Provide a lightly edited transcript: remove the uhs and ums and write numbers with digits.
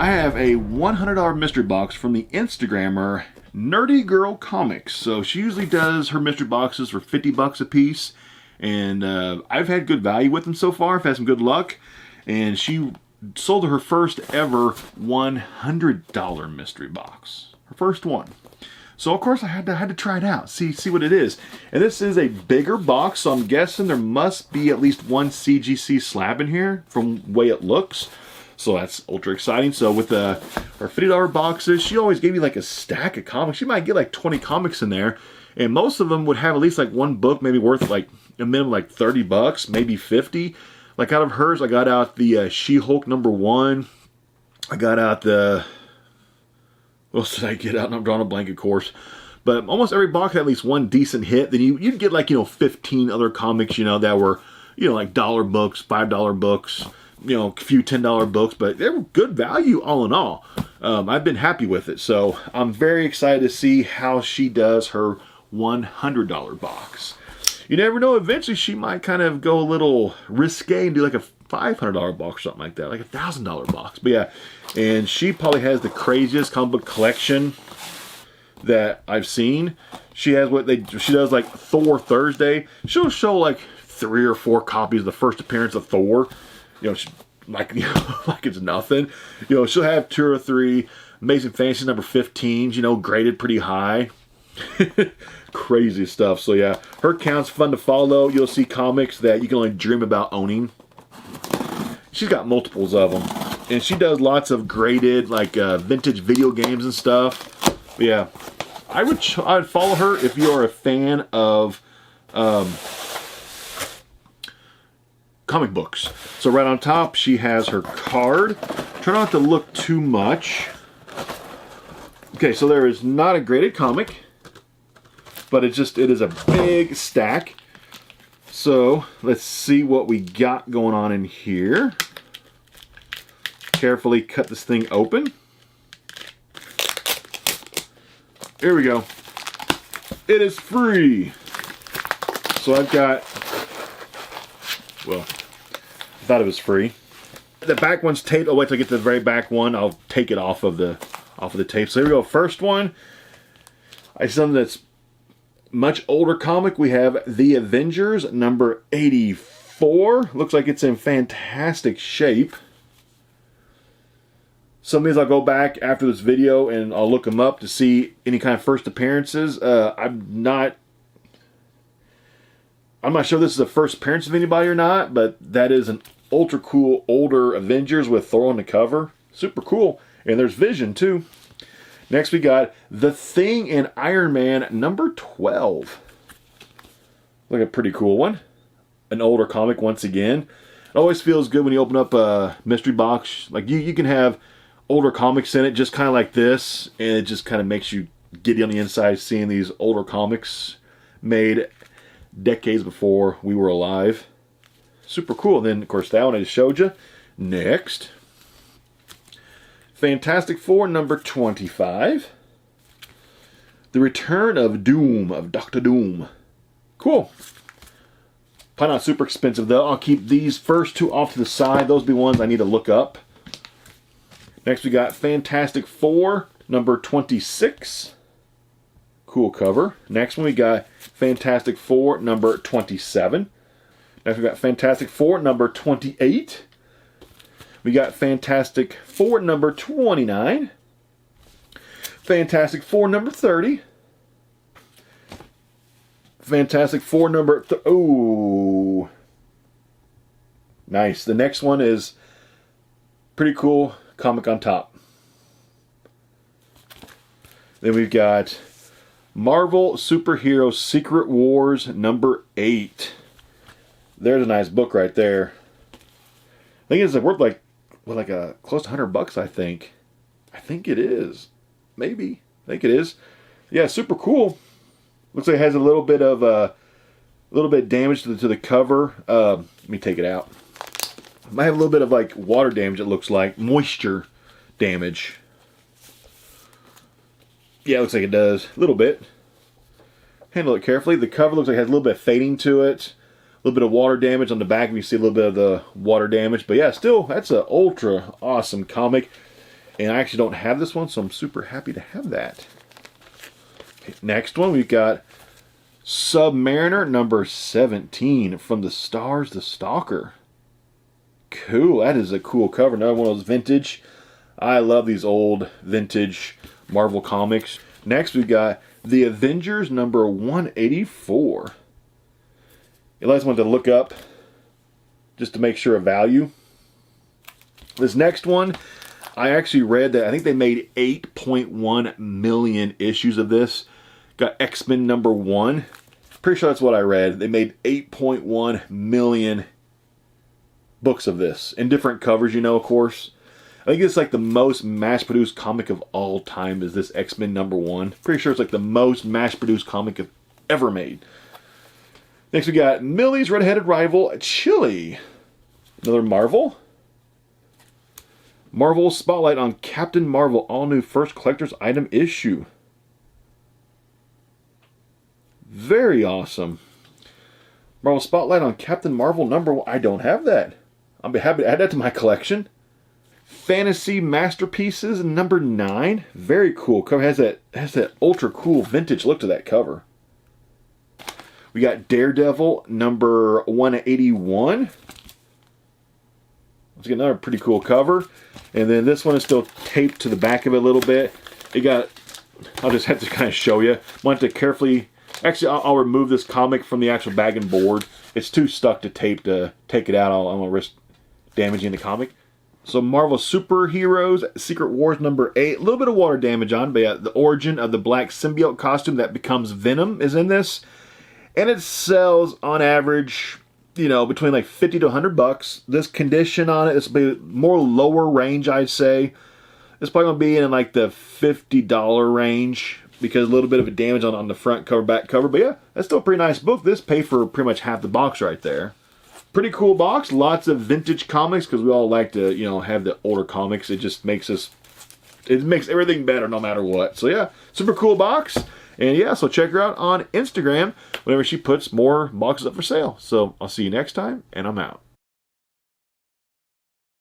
I have a $100 mystery box from the Instagrammer Nerdy Girl Comics. So she usually does her mystery boxes for 50 bucks a piece, and I've had good value with them so far. I've had some good luck, and she sold her first ever $100 mystery box, her first one. So of course I had to try it out, see what it is. And this is a bigger box, so I'm guessing there must be at least one CGC slab in here from the way it looks. So that's ultra exciting. So with her $50 boxes, she always gave me like a stack of comics. She might get like 20 comics in there, and most of them would have at least like one book, maybe worth like a minimum like 30 bucks, maybe 50. Like out of hers, I got out the She-Hulk #1. I got out the... What else did I get out? And I'm drawing a blank, of course. But almost every box had at least one decent hit. Then you'd get like, 15 other comics, that were, like $1 books, $5 books, a few $10 books. But they were good value all in all. I've been happy with it. So I'm very excited to see how she does her $100 box. You never know, eventually she might kind of go a little risque and do like a $500 box or something like that, like a $1,000 box. But yeah, and she probably has the craziest comic book collection that I've seen. She has she does like Thor Thursday. She'll show like 3 or 4 copies of the first appearance of Thor. Like it's nothing. She'll have 2 or 3 Amazing Fantasy number 15s, graded pretty high. Crazy stuff. So yeah, her account's fun to follow. You'll see comics that you can only dream about owning. She's got multiples of them, and she does lots of graded like vintage video games and stuff. But yeah, I'd follow her if you are a fan of comic books. So right on top, she has her card. Try not to look too much. Okay, so there is not a graded comic, but it is a big stack. So let's see what we got going on in here. Carefully cut this thing open. Here we go. It is free. So I've got, well, I thought it was free. The back one's taped. I'll wait till I get to the very back one. I'll take it off of the tape. So here we go. First one. I see something that's much older comic. We have the Avengers number 84. Looks like it's in fantastic shape. Some of these I'll go back after this video and I'll look them up to see any kind of first appearances. I'm not sure this is the first appearance of anybody or not, but that is an ultra cool older Avengers with Thor on the cover. Super cool. And there's Vision too. Next we got The Thing and Iron Man number 12. Look at a pretty cool one. An older comic once again. It always feels good when you open up a mystery box. Like you can have older comics in it just kind of like this, and it just kind of makes you giddy on the inside seeing these older comics made decades before we were alive. Super cool. And then of course that one I just showed you. Next, Fantastic Four number 25. The Return of Doom, of Dr. Doom. Cool. Probably not super expensive though. I'll keep these first 2 off to the side. Those will be ones I need to look up. Next we got Fantastic Four number 26. Cool cover. Next one we got Fantastic Four number 27. Next we got Fantastic Four number 28. We got Fantastic Four number 29. Fantastic Four number 30. Fantastic Four number... Oh, nice. The next one is pretty cool comic on top. Then we've got Marvel Superhero Secret Wars number 8. There's a nice book right there. I think it's worth like close to $100, I think. I think it is. Maybe. I think it is. Yeah, super cool. Looks like it has a little bit damage to the cover. Let me take it out. It might have a little bit of like water damage, it looks like. Moisture damage. Yeah, it looks like it does. A little bit. Handle it carefully. The cover looks like it has a little bit of fading to it. A little bit of water damage on the back. You see a little bit of the water damage. But yeah, still, that's an ultra awesome comic. And I actually don't have this one, so I'm super happy to have that. Okay, next one, we've got Submariner number 17, From the Stars, the Stalker. Cool, that is a cool cover. Another one of those vintage. I love these old vintage Marvel comics. Next, we've got the Avengers number 184. You guys want to look up just to make sure of value. This next one, I actually read that I think they made 8.1 million issues of this. Got X-Men number 1. Pretty sure that's what I read. They made 8.1 million books of this in different covers, you know, of course. I think it's like the most mass-produced comic of all time is this X-Men number 1. Pretty sure it's like the most mass-produced comic ever made. Next we got Millie's red-headed rival, Chili. Another Marvel. Marvel Spotlight on Captain Marvel, all-new first collector's item issue. Very awesome. Marvel Spotlight on Captain Marvel number 1. I don't have that. I'll be happy to add that to my collection. Fantasy Masterpieces number 9. Very cool cover. Has that ultra cool vintage look to that cover. We got Daredevil number 181. Let's get another pretty cool cover. And then this one is still taped to the back of it a little bit. I'll just have to kind of show you. I want to carefully, actually I'll remove this comic from the actual bag and board. It's too stuck to tape to take it out. I don't want to risk damaging the comic. So Marvel Superheroes Secret Wars number 8. A little bit of water damage on, but yeah, the origin of the black symbiote costume that becomes Venom is in this. And it sells on average, you know, between like 50 to 100 bucks. This condition on it, this will be more lower range, I'd say. It's probably going to be in like the $50 range because a little bit of a damage on the front cover, back cover. But yeah, that's still a pretty nice book. This paid for pretty much half the box right there. Pretty cool box. Lots of vintage comics because we all like to, you know, have the older comics. It just makes it makes everything better no matter what. So yeah, super cool box. And yeah, so check her out on Instagram whenever she puts more boxes up for sale. So I'll see you next time, and I'm out.